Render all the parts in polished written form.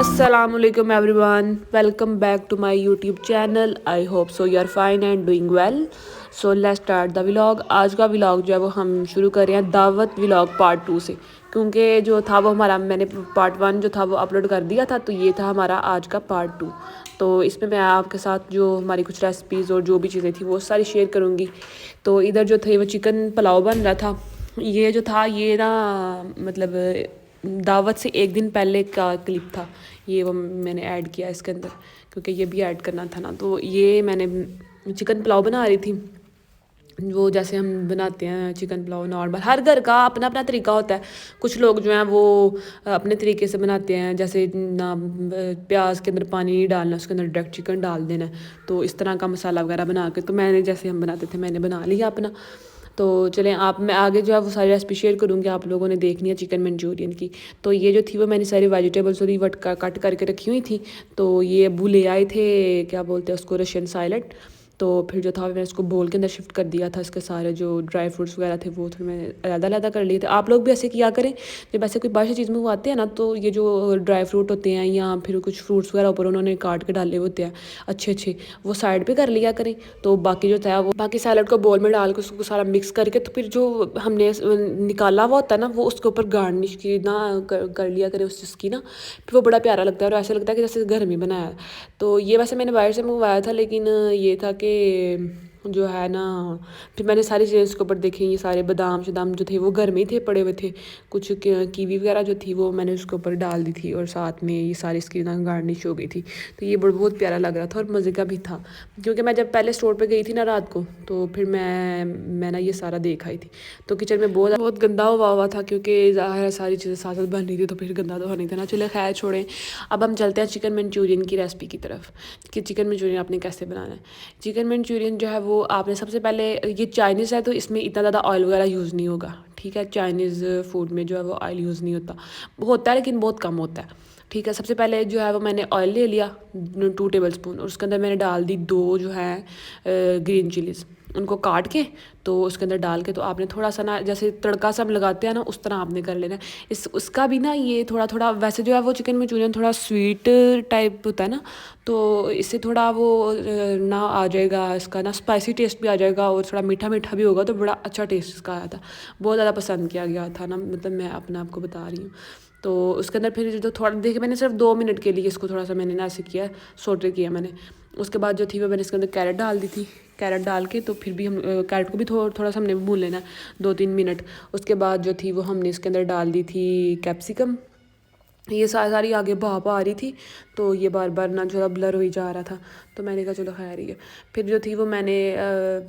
Assalamualaikum everyone, welcome back to my YouTube channel. I hope so you are fine and doing well. So let's start the vlog. आज का vlog जो है वो हम शुरू कर रहे हैं दावत vlog पार्ट 2 से, क्योंकि जो था वो हमारा मैंने पार्ट 1 जो था वो अपलोड कर दिया था, तो ये था हमारा आज का पार्ट 2। तो इसमें मैं आपके साथ जो हमारी कुछ रेसिपीज़ और जो भी चीज़ें थी वो सारी शेयर करूँगी। तो इधर जो थे वो चिकन पुलाव बन रहा था। ये जो था ये ना मतलब दावत से एक दिन पहले का क्लिप था, ये वो मैंने ऐड किया इसके अंदर क्योंकि ये भी ऐड करना था ना। तो ये मैंने चिकन पुलाव बना रही थी, वो जैसे हम बनाते हैं चिकन पुलाव नॉर्मल। हर घर का अपना अपना तरीका होता है। कुछ लोग जो हैं वो अपने तरीके से बनाते हैं, जैसे ना प्याज के अंदर पानी नहीं डालना, उसके अंदर डायरेक्ट चिकन डाल देना, तो इस तरह का मसाला वगैरह बना के। तो मैंने जैसे हम बनाते थे मैंने बना लिया अपना। तो चलें आप मैं आगे जो है वो सारी रेसिपी शेयर करूँगी, आप लोगों ने देखनी है चिकन मंचूरियन की। तो ये जो थी वो मैंने सारी वेजिटेबल्स और वट कट करके रखी हुई थी। तो ये अबू ले आए थे, क्या बोलते हैं उसको, रशियन साइलेंट। तो फिर जो था मैंने उसको बोल के अंदर शिफ्ट कर दिया था। इसके सारे जो ड्राई फ्रूट्स वगैरह थे वो थोड़े मैंने अलग-अलग कर लिए थे। आप लोग भी ऐसे किया करें, जब ऐसे कोई बाहर से चीज़ मंगवाते हैं ना, तो ये जो ड्राई फ्रूट होते हैं या फिर कुछ फ्रूट्स वगैरह ऊपर उन्होंने काट के डाले होते हैं अच्छे अच्छे, वो साइड पे कर लिया करें। तो बाकी जो था वो बाकी सैलड को बोल में डाल के उसको सारा मिक्स करके, तो फिर जो हमने निकाला हुआ होता है ना, वो उसके ऊपर गार्निश की ना कर लिया करें उस चीज़ की ना, फिर वो बड़ा प्यारा लगता है और ऐसा लगता है कि जैसे घर में बनाया है। तो ये वैसे मैंने बाहर से मंगवाया था, लेकिन ये था कि जो है ना, फिर मैंने सारी चीज़ें इसके ऊपर देखी। ये सारे बादाम शादाम जो थे वो घर में ही थे, पड़े हुए थे। कुछ कीवी वगैरह जो थी वो मैंने उसके ऊपर डाल दी थी, और साथ में ये सारी इसकी ना गार्निश हो गई थी। तो ये बहुत प्यारा लग रहा था और मज़े का भी था, क्योंकि मैं जब पहले स्टोर पे गई थी ना रात को, तो फिर मैं ना ये सारा देख आई थी। तो किचन में बहुत बहुत गंदा हुआ था, क्योंकि ज़ाहिर है सारी चीज़ें साथ साथ बन रही थी, तो फिर गंदा तो होनी था ना। चले खैर छोड़ें, अब हम चलते हैं चिकन मंचूरियन की रेसिपी की तरफ कि चिकन मंचूरियन आपने कैसे बनाना है। चिकन मंचूरियन जो है वो आपने सबसे पहले, ये चाइनीज़ है तो इसमें इतना ज़्यादा ऑयल वगैरह यूज़ नहीं होगा, ठीक है। चाइनीज़ फूड में जो है वो ऑयल यूज़ नहीं होता है, लेकिन बहुत कम होता है, ठीक है। सबसे पहले जो है वो मैंने ऑयल ले लिया 2 टेबल स्पून, और उसके अंदर मैंने डाल दी 2 जो है ग्रीन चिलीज़, उनको काट के तो उसके अंदर डाल के, तो आपने थोड़ा सा ना जैसे तड़का सब लगाते हैं ना उस तरह आपने कर लेना है। उसका भी ना ये थोड़ा थोड़ा, वैसे जो है वो चिकन मंचूरियन थोड़ा स्वीट टाइप होता है ना, तो इससे थोड़ा वो ना आ जाएगा, इसका ना स्पाइसी टेस्ट भी आ जाएगा और थोड़ा मीठा मीठा भी होगा, तो बड़ा अच्छा टेस्ट इसका आया था। बहुत ज़्यादा पसंद किया गया था ना, मतलब मैं अपने आप को बता रही हूँ। तो उसके अंदर फिर जो थोड़ा देखिए, मैंने सिर्फ 2 मिनट के लिए इसको थोड़ा सा मैंने ना ऐसे किया, सोटे किया मैंने। उसके बाद जो थी वो मैंने इसके अंदर कैरेट डाल दी थी। कैरेट डाल के तो फिर भी हम कैरेट को भी थोड़ा सा हमने भून लेना 2-3 मिनट। उसके बाद जो थी वो हमने इसके अंदर डाल दी थी कैप्सिकम। ये सारी आगे भाप आ रही थी, तो ये बार बार ना जो ब्लर हो ही जा रहा था, तो मैंने कहा चलो खैर ही है। फिर जो थी वो मैंने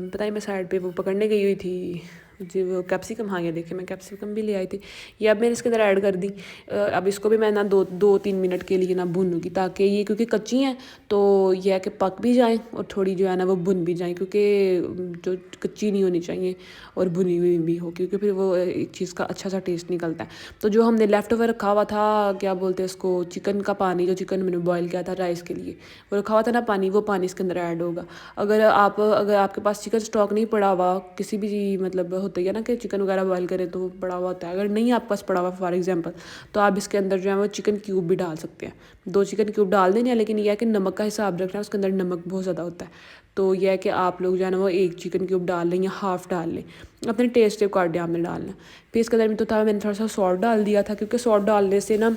पता ही मैं साइड पे वो पकड़ने गई हुई थी जी, वो कैप्सिकम। हाँ ये देखिए मैं कैप्सिकम भी ले आई थी, ये अब मैंने इसके अंदर ऐड कर दी। अब इसको भी मैं ना 2-3 मिनट के लिए ना भूनूंगी, ताकि ये क्योंकि कच्ची हैं तो ये है कि पक भी जाएँ और थोड़ी जो है ना वो भुन भी जाएँ, क्योंकि जो कच्ची नहीं होनी चाहिए और भुनी हुई भी हो, क्योंकि फिर वो एक चीज़ का अच्छा सा टेस्ट निकलता है। तो जो हमने लेफ़्ट ओवर रखा हुआ था, क्या बोलते हैं इसको, चिकन का पानी, जो चिकन मैंने बॉईल किया था राइस के लिए, वो रखा हुआ था ना पानी, वो पानी इसके अंदर ऐड होगा। अगर आपके पास चिकन स्टॉक नहीं पड़ा हुआ, किसी भी मतलब होता है ना कि चिकन वगैरह बॉईल करें तो पड़ा हुआ होता है, अगर नहीं आपके पास पड़ा हुआ फॉर एग्जांपल, तो आप इसके अंदर जो है वो चिकन क्यूब भी डाल सकते हैं। 2 चिकन क्यूब डाल देने हैं, लेकिन यह है कि नमक का हिसाब रखना है, उसके अंदर नमक बहुत ज़्यादा होता है। तो यह है कि आप लोग जो है ना वो 1 चिकन क्यूब डाल लें या हाफ़ डाल लें, अपने टेस्ट के अकॉर्डिंग आपने डालना। फिर इसके अंदर में तो था मैंने थोड़ा सा सॉल्ट डाल दिया था, क्योंकि सॉल्ट डालने से ना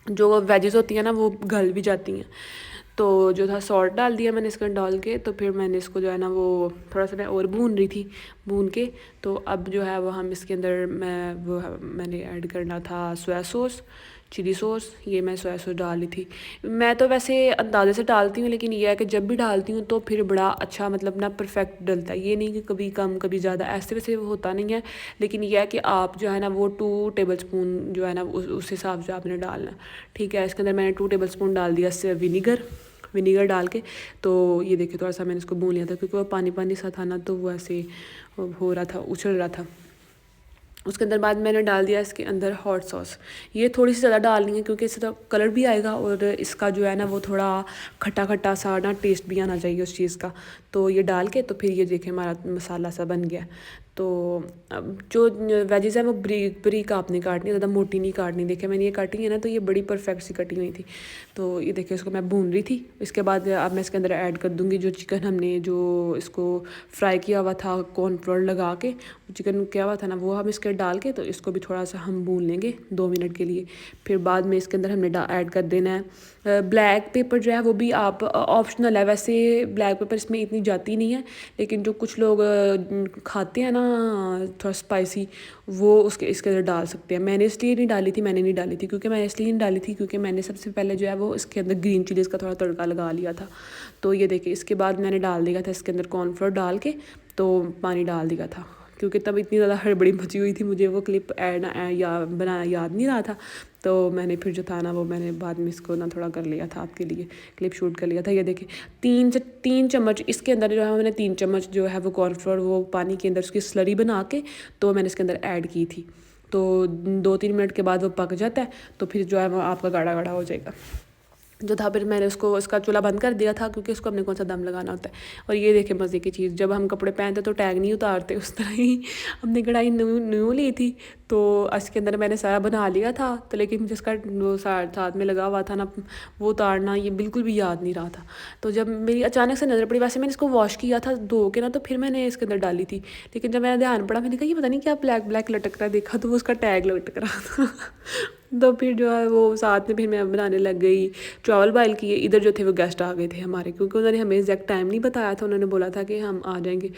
जो वेजेस होती हैं ना वो गल भी जाती हैं। तो जो था सॉल्ट डाल दिया मैंने इसका डाल के, तो फिर मैंने इसको जो है ना वो थोड़ा सा मैं और भून रही थी, भून के। तो अब जो है वो हम इसके अंदर मैंने ऐड करना था सोया सॉस, चिली सॉस। ये मैं सोया सॉस डाल ली थी। मैं तो वैसे अंदाजे से डालती हूँ, लेकिन ये है कि जब भी डालती हूँ तो फिर बड़ा अच्छा मतलब ना परफेक्ट डलता है। ये नहीं कि कभी कम कभी ज़्यादा, ऐसे वैसे होता नहीं है। लेकिन यह है कि आप जो है ना वो 2 टेबल स्पून जो है ना उस हिसाब से आपने डालना, ठीक है। इसके अंदर मैंने 2 टेबल स्पून डाल दिया विनीगर डाल के। तो ये देखिए थोड़ा सा मैंने इसको भून लिया था, क्योंकि वो पानी पानी सा था ना, तो वो ऐसे हो रहा था, उछल रहा था। उसके अंदर बाद मैंने डाल दिया इसके अंदर हॉट सॉस। ये थोड़ी सी ज़्यादा डालनी है, क्योंकि इससे तो कलर भी आएगा और इसका जो है ना वो थोड़ा खट्टा खट्टा सा ना टेस्ट भी आना चाहिए उस चीज़ का। तो ये डाल के तो फिर ये देखें हमारा मसाला सा बन गया। तो अब जो वेजिस है वो ब्रीक ब्रीक आपने काटनी, ज़्यादा मोटी नहीं काटनी। देखिए मैंने ये काटी है ना, तो ये बड़ी परफेक्ट सी कटी हुई थी। तो ये देखिए इसको मैं भून रही थी। इसके बाद अब मैं इसके अंदर ऐड कर दूँगी जो चिकन हमने जो इसको फ्राई किया हुआ था कॉर्नफ्लोर लगा के, चिकन किया हुआ था ना, वो हम इसके डाल के तो इसको भी थोड़ा सा हम भून लेंगे 2 मिनट के लिए। फिर बाद में इसके अंदर हमने ऐड कर देना है ब्लैक पेपर जो है, वो भी आप ऑप्शनल है। वैसे ब्लैक पेपर इसमें इतनी जाती नहीं है, लेकिन जो कुछ लोग खाते हैं ना थोड़ा स्पाइसी, वो उसके इसके अंदर डाल सकते हैं। मैंने इसलिए नहीं डाली थी, क्योंकि मैंने इसलिए नहीं डाली थी क्योंकि मैंने सबसे पहले जो है वो इसके अंदर ग्रीन चिलीज़ का थोड़ा तड़का लगा लिया था। तो ये देखिए इसके बाद मैंने डाल दिया था इसके अंदर कॉर्नफ्लोर डाल के, तो पानी डाल दिया था क्योंकि तब इतनी ज़्यादा हड़बड़ी मची हुई थी, मुझे वो क्लिप ऐड या बनाना याद नहीं रहा था। तो मैंने फिर जो था ना वो मैंने बाद में इसको ना थोड़ा कर लिया था, आपके लिए क्लिप शूट कर लिया था। ये देखिए 3 चम्मच इसके अंदर जो है मैंने 3 चम्मच जो है वो कॉर्नफ्लोर वो पानी के अंदर उसकी स्लरी बना के तो मैंने इसके अंदर ऐड की थी। तो 2-3 मिनट के बाद वो पक जाता है, तो फिर जो है वो आपका गाढ़ा गाढ़ा हो जाएगा जो था। फिर मैंने उसको इसका चूल्हा बंद कर दिया था क्योंकि उसको हमने कौन सा दम लगाना होता है। और ये देखे मज़े की चीज़, जब हम कपड़े पहनते तो टैग नहीं उतारते, उस तरह ही हमने कढ़ाई न्यू ली थी। तो इसके अंदर मैंने सारा बना लिया था, तो लेकिन मुझे इसका वो साथ में लगा हुआ था ना वो उतारना, ये बिल्कुल भी याद नहीं रहा था। तो जब मेरी अचानक से नज़र पड़ी, वैसे मैंने इसको वॉश किया था धो के ना, तो फिर मैंने इसके अंदर डाली थी। लेकिन जब मैंने ध्यान पड़ा, मैंने कहा ये पता नहीं क्या ब्लैक ब्लैक लटक रहा, देखा तो वो उसका टैग लटक रहा था। तो फिर जो है वो साथ में फिर मैं बनाने लग गई, चावल बॉयल किए। इधर जो थे वो गेस्ट आ गए थे हमारे, क्योंकि उन्होंने हमें एग्जैक्ट टाइम नहीं बताया था, उन्होंने बोला था कि हम आ जाएंगे।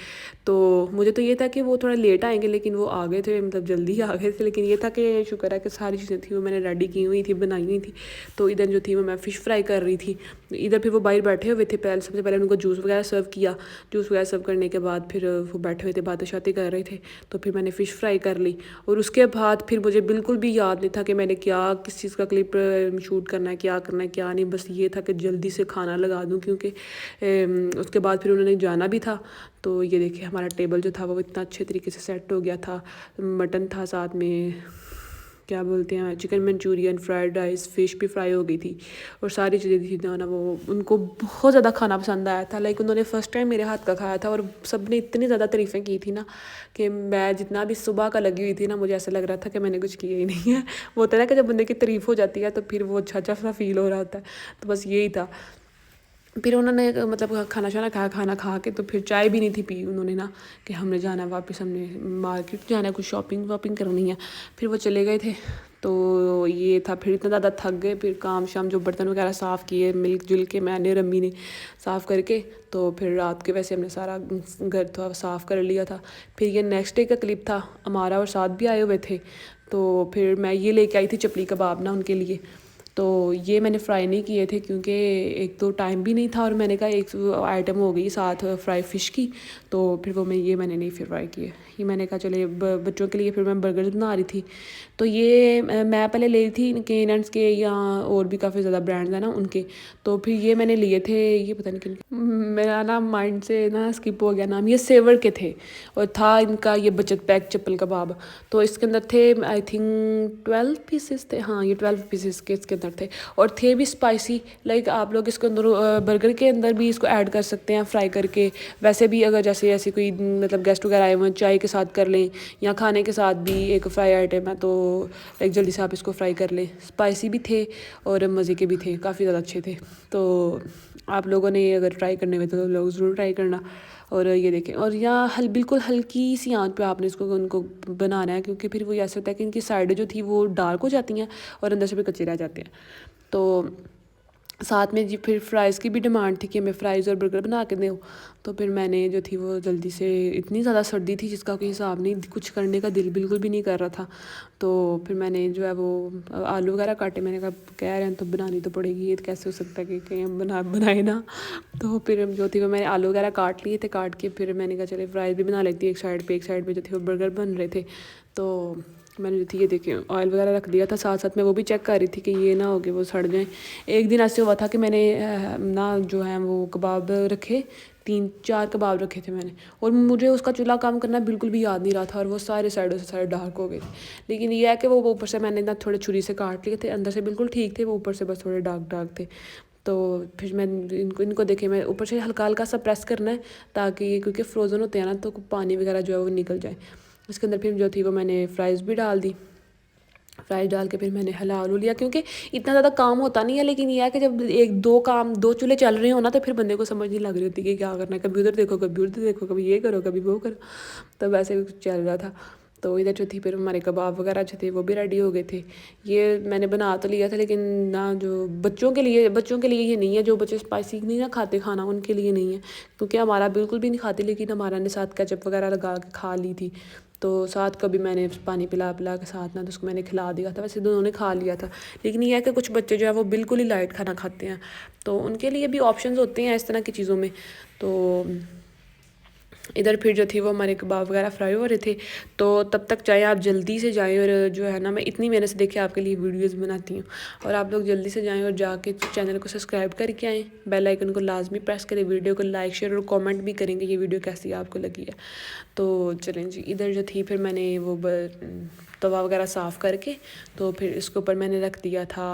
तो मुझे तो ये था कि वो थोड़ा लेट आएंगे, लेकिन वो आ गए थे, मतलब जल्दी आ गए थे। लेकिन ये था कि शुक्र है कि सारी चीज़ें थी वो मैंने रेडी की हुई थी, बनाई हुई थी। तो इधर जो थी वो मैं फ़िश फ्राई कर रही थी। इधर फिर वो बाहर बैठे हुए थे, पहले सबसे पहले उनको जूस वगैरह सर्व किया। जूस वगैरह सर्व करने के बाद फिर वो बैठे हुए थे, बातें शातें कर रहे थे। तो फिर मैंने फ़िश फ्राई कर ली, और उसके बाद फिर मुझे बिल्कुल भी याद नहीं था कि मैंने क्या किस चीज़ का क्लिप शूट करना है, क्या करना है क्या नहीं। बस ये था कि जल्दी से खाना लगा दूं, क्योंकि उसके बाद फिर उन्होंने जाना भी था। तो ये देखिए हमारा टेबल जो था वो इतना अच्छे तरीके से सेट हो गया था। मटन था, साथ में क्या बोलते हैं chicken Manchurian, fried rice, fish भी फ्राई हो गई थी, और सारी चीज़ें थी ना वो उनको बहुत ज़्यादा खाना पसंद आया था। लाइक उन्होंने फ़र्स्ट टाइम मेरे हाथ का खाया था, और सब ने इतनी ज़्यादा तारीफ़ें की थी ना कि मैं जितना भी सुबह का लगी हुई थी ना, मुझे ऐसा लग रहा था कि मैंने कुछ किया ही नहीं है। वो होता है ना कि जब बंदे की तारीफ़ हो जाती है तो फिर वो अच्छा अच्छा सा फील हो रहा होता है। तो बस यही था। फिर उन्होंने मतलब खाना खा के तो फिर चाय भी नहीं थी पी उन्होंने ना, कि हमने जाना है वापस, हमने मार्केट जाना है, कुछ शॉपिंग वॉपिंग करनी है। फिर वो चले गए थे। तो ये था, फिर इतना ज़्यादा थक गए, फिर काम शाम जो बर्तन वगैरह साफ़ किए मिल जुल के मैंने रम्मी ने साफ़ करके, तो फिर रात के वैसे हमने सारा घर थोड़ा साफ़ कर लिया था। फिर ये नेक्स्ट डे का क्लिप था, हमारा और साथ भी आए हुए थे। तो फिर मैं ये लेके आई थी चपली कबाब ना उनके लिए। तो ये मैंने फ्राई नहीं किए थे क्योंकि एक तो टाइम भी नहीं था, और मैंने कहा एक आइटम हो गई साथ फ्राई फ़िश की। तो फिर वो मैंने नहीं फिर फ्राई किए। ये मैंने कहा चले बच्चों के लिए फिर मैं बर्गर बना रही थी। तो ये मैं पहले ले रही थी केनट्स के, या और भी काफ़ी ज़्यादा ब्रांड्स हैं ना उनके। तो फिर ये मैंने लिए थे, ये पता नहीं किन, मेरा ना माइंड से ना स्किप हो गया नाम। ये सेवर के थे, और था इनका ये बचत पैक चप्पल कबाब। तो इसके अंदर थे आई थिंक 12 पीसेस थे, हाँ ये 12 पीसेस के इसके अंदर थे, और थे भी स्पाइसी। लाइक आप लोग इसके अंदर बर्गर के अंदर भी इसको ऐड कर सकते हैं फ्राई करके। वैसे भी अगर जैसे ऐसे कोई मतलब गेस्ट वगैरह आए हुए चाय के साथ कर लें, या खाने के साथ भी एक फ्राई आइटम है, तो लाइक जल्दी से आप इसको फ्राई कर लें। स्पाइसी भी थे और मज़े के भी थे, काफ़ी ज़्यादा अच्छे थे। तो आप लोगों ने अगर ट्राई करने में तो लोग ज़रूर ट्राई करना। और ये देखें, और यहाँ बिल्कुल हल्की सी आंच पे आपने इसको उनको बनाना है, क्योंकि फिर वो ऐसा होता है कि इनकी साइडें जो थी वो डार्क हो जाती हैं और अंदर से भी कच्चे रह जाते हैं। तो साथ में जी फिर फ्राइज़ की भी डिमांड थी कि हमें फ़्राइज़ और बर्गर बना के दो। तो फिर मैंने जो थी वो जल्दी से, इतनी ज़्यादा सर्दी थी जिसका कोई हिसाब नहीं, कुछ करने का दिल बिल्कुल भी नहीं कर रहा था। तो फिर मैंने जो है वो आलू वगैरह काटे, मैंने कहा कह रहे हैं तो बनानी तो पड़ेगी, ये कैसे हो सकता है कि कहीं हम बनाए ना। तो फिर जो थी वो मैंने आलू वगैरह काट लिए थे, काट के फिर मैंने कहा चले फ्राइज़ भी बना लेती एक साइड पे जो थे वो बर्गर बन रहे थे। तो मैंने जो थी ये देखें ऑयल वगैरह रख दिया था, साथ साथ मैं वो भी चेक कर रही थी कि ये ना हो गए वो सड़ जाएं। एक दिन ऐसे हुआ था कि मैंने ना जो है वो कबाब रखे, 3-4 कबाब रखे थे मैंने, और मुझे उसका चूल्हा काम करना बिल्कुल भी याद नहीं रहा था, और वो सारे साइडों से सारे डार्क हो गए थे। लेकिन ये है कि वो ऊपर से मैंने ना थोड़े छुरी से काट लिए थे, अंदर से बिल्कुल ठीक थे, वो ऊपर से बस थोड़े डार्क थे। तो फिर मैं इनको देखे, मैं ऊपर से हल्का हल्का सा प्रेस करना है ताकि, क्योंकि फ्रोज़न होते हैं ना तो पानी वगैरह जो है वो निकल जाए। इसके अंदर फिर जो थी वो मैंने फ्राइज़ भी डाल दी। फ्राइज़ डाल के फिर मैंने हिला लिया, क्योंकि इतना ज़्यादा काम होता नहीं है, लेकिन यह है कि जब एक दो चूल्हे चल रहे हो ना तो फिर बंदे को समझ नहीं लग रही होती कि क्या करना है। कभी उधर देखो, कभी उधर देखो, कभी ये करो, कभी वो करो। तो वैसे चल रहा था। तो इधर जो थी फिर हमारे कबाब वगैरह जो थे वो भी रेडी हो गए थे। ये मैंने बना तो लिया था, लेकिन ना जो बच्चों के लिए ये नहीं है, जो बच्चे स्पाइसी नहीं ना खाते खाना, उनके लिए नहीं है। क्योंकि हमारा बिल्कुल भी नहीं खाते, लेकिन हमारा ने साथ केचप वगैरह लगा के खा ली थी। तो साथ कभी मैंने पानी पिला के साथ ना तो उसको मैंने खिला दिया था। वैसे दोनों ने खा लिया था, लेकिन यह है कि कुछ बच्चे जो है वो बिल्कुल ही लाइट खाना खाते हैं, तो उनके लिए भी ऑप्शंस होते हैं इस तरह की चीज़ों में। तो इधर फिर जो थी वो हमारे कबाब वगैरह फ्राई हो रहे थे। तो तब तक चाहे आप जल्दी से जाएं, और जो है ना मैं इतनी मेहनत से देखिए आपके लिए वीडियोस बनाती हूँ, और आप लोग जल्दी से जाएं और जाके चैनल को सब्सक्राइब करके आएँ, बेल आइकन को लाजमी प्रेस करें, वीडियो को लाइक शेयर और कमेंट भी करेंगे ये वीडियो कैसी आपको लगी है। तो चलें जी, इधर जो थी फिर मैंने वो तवा वगैरह साफ़ करके तो फिर इसके ऊपर मैंने रख दिया था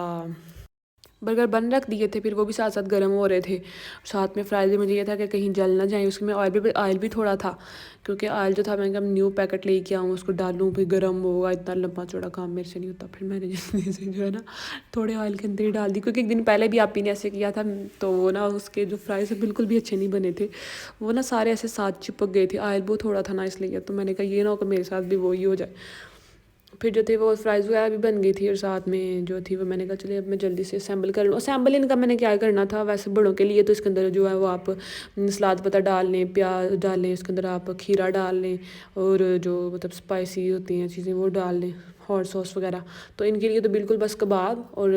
बर्गर बन रख दिए थे। फिर वो भी साथ साथ गर्म हो रहे थे। साथ में फ्राइज़ भी मुझे ये था कि कहीं जल ना जाए, उसमें ऑयल भी थोड़ा था, क्योंकि ऑयल जो था मैंने कहा न्यू पैकेट लेके आऊँ, उसको डालूँ, फिर गर्म होगा, इतना लंबा चौड़ा काम मेरे से नहीं होता। फिर मैंने जल्दी से जो है ना थोड़े ऑयल के अंदर ही डाल दी, क्योंकि एक दिन पहले भी आपी ने ऐसे किया था, तो वो ना उसके जो फ्राइज़ बिल्कुल भी अच्छे नहीं बने थे, वो ना सारे ऐसे साथ चिपक गए थे। ऑयल बहुत थोड़ा था ना, इसलिए तो मैंने कहा ये ना हो कि मेरे साथ भी वही हो जाए। फिर जो थे वो फ्राइज़ वगैरह भी बन गई थी, और साथ में जो थी वो मैंने कहा चलिए अब मैं जल्दी से असेंबल कर लूँ। असेंबल इनका मैंने क्या करना था, वैसे बड़ों के लिए तो इसके अंदर जो है वो आप सलाद पत्ता डाल लें, प्याज डाल लें, इसके अंदर आप खीरा डाल लें, और जो मतलब स्पाइसी होती हैं चीज़ें वो डाल लें, हॉट सॉस वगैरह। तो इनके लिए तो बिल्कुल बस कबाब और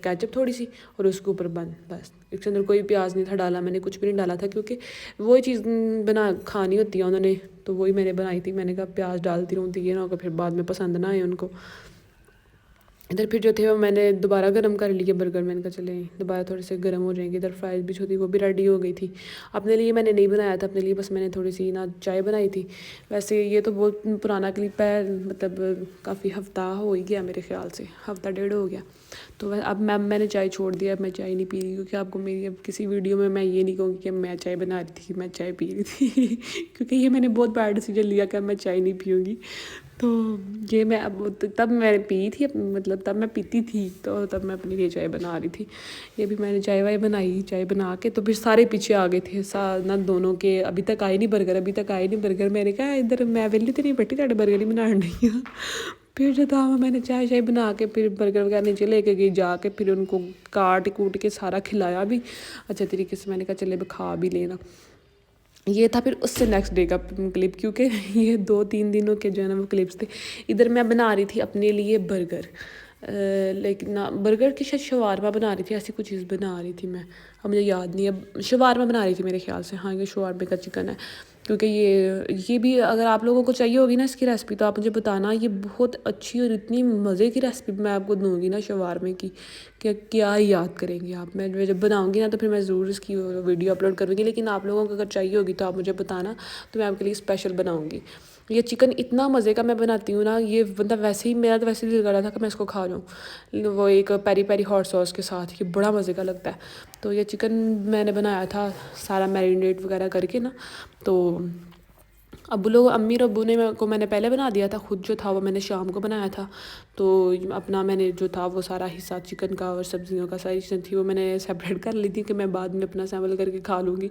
केचप थोड़ी सी, और उसके ऊपर बन, बस इसके अंदर कोई प्याज नहीं था डाला, मैंने कुछ भी नहीं डाला था, क्योंकि वही चीज़ बना खानी होती है उन्होंने, तो वही मैंने बनाई थी। मैंने कहा प्याज डालती रहूँ तो ये ना होगा फिर बाद में पसंद ना आए उनको। इधर फिर जो थे वो मैंने दोबारा गर्म कर लिए बर्गर, मैंने कहा चले दोबारा थोड़े से गर्म हो जाएंगे। इधर फ्राइज़ भी जो थी वो भी रेडी हो गई थी। अपने लिए मैंने नहीं बनाया था, अपने लिए बस मैंने थोड़ी सी ना चाय बनाई थी। वैसे ये तो बहुत पुराना क्लिप है, मतलब काफ़ी हफ्ता हो ही गया मेरे ख्याल से, हफ्ता डेढ़ हो गया। तो अब मैंने चाय छोड़ दिया, अब मैं चाय नहीं पी रही, क्योंकि आपको मेरी अब किसी वीडियो में मैं ये नहीं कहूँगी कि मैं चाय बना रही थी, मैं चाय पी रही थी क्योंकि ये मैंने बहुत बैड डिसीजन लिया कि मैं चाय नहीं पीऊँगी। तो ये मैं अब तब मैंने पी थी, मतलब तब मैं पीती थी, तो तब मैं अपने लिए चाय बना रही थी। ये भी मैंने चाय वाय बनाई, चाय बना के तो फिर सारे पीछे आ गए थे ना दोनों के, अभी तक आए नहीं बर्गर, अभी तक आए नहीं बर्गर। मैंने कहा इधर मैं वेली तो नहीं बैठी, तेरे बर्गर ही बना रही हूँ। फिर जो था मैंने चाय शाय बना के फिर बर्गर वगैरह नीचे लेके गई जाके, फिर उनको काट कूट के सारा खिलाया भी अच्छे तरीके से। मैंने कहा चले खा भी लेना। ये था फिर उससे नेक्स्ट डे का क्लिप, क्योंकि ये 2-3 दिनों के जो है ना वो क्लिप्स थे। इधर मैं बना रही थी अपने लिए बर्गर, लेकिन ना बर्गर की शायद शवारमा बना रही थी, ऐसी कुछ चीज़ बना रही थी मैं, अब मुझे याद नहीं है। शवारमा बना रही थी मेरे ख्याल से, हाँ ये शवारमे का चिकन है। क्योंकि ये भी अगर आप लोगों को चाहिए होगी ना इसकी रेसिपी, तो आप मुझे बताना। ये बहुत अच्छी और इतनी मज़े की रेसिपी मैं आपको दूंगी ना शवारमे की, क्या याद करेंगे आप। मैं जब बनाऊंगी ना तो फिर मैं ज़रूर इसकी वीडियो अपलोड करूँगी, लेकिन आप लोगों को अगर चाहिए होगी तो आप मुझे बताना, तो मैं आपके लिए स्पेशल बनाऊँगी। ये चिकन इतना मज़े का मैं बनाती हूँ ना, ये मतलब वैसे ही मेरा तो वैसे ही दिल कर रहा था कि मैं इसको खा लूँ, वो एक पेरी पेरी हॉट सॉस के साथ, ये बड़ा मज़े का लगता है। तो ये चिकन मैंने बनाया था सारा मैरिनेट वगैरह करके ना, तो अम्मी और अब्बू ने मैंने पहले बना दिया था, खुद जो था वो मैंने शाम को बनाया था। तो अपना मैंने जो था वो सारा हिस्सा चिकन का और सब्जियों का सारी चीज़ें थी वो मैंने सेपरेट कर ली थी कि मैं बाद में अपना सैम्पल करके खा लूँगी।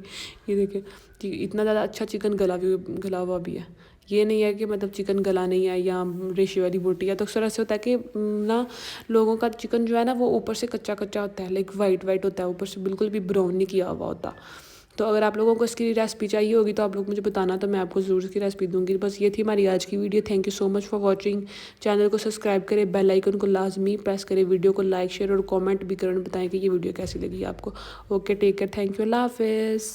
ये देखिए कि इतना ज़्यादा अच्छा चिकन गला हुआ भी है, ये नहीं है कि मतलब चिकन गला नहीं है या रेशे वाली बोटी है। तो अक्सर ऐसे होता है कि ना लोगों का चिकन जो है ना वो ऊपर से कच्चा कच्चा होता है, लाइक वाइट होता है, ऊपर से बिल्कुल भी ब्राउन नहीं किया हुआ होता। तो अगर आप लोगों को इसकी रेसिपी चाहिए होगी तो आप लोग मुझे बताना, तो मैं आपको ज़रूर इसकी रेसिपी दूंगी। बस ये थी हमारी आज की video. Thank you so much for watching. Channel को सब्सक्राइब करें, बेल आइकन को लाजमी प्रेस करें, वीडियो को लाइक शेयर और कमेंट भी करें, बताएं कि ये वीडियो कैसी लगी आपको। Okay, take care, thank you, अल्लाह हाफिज़।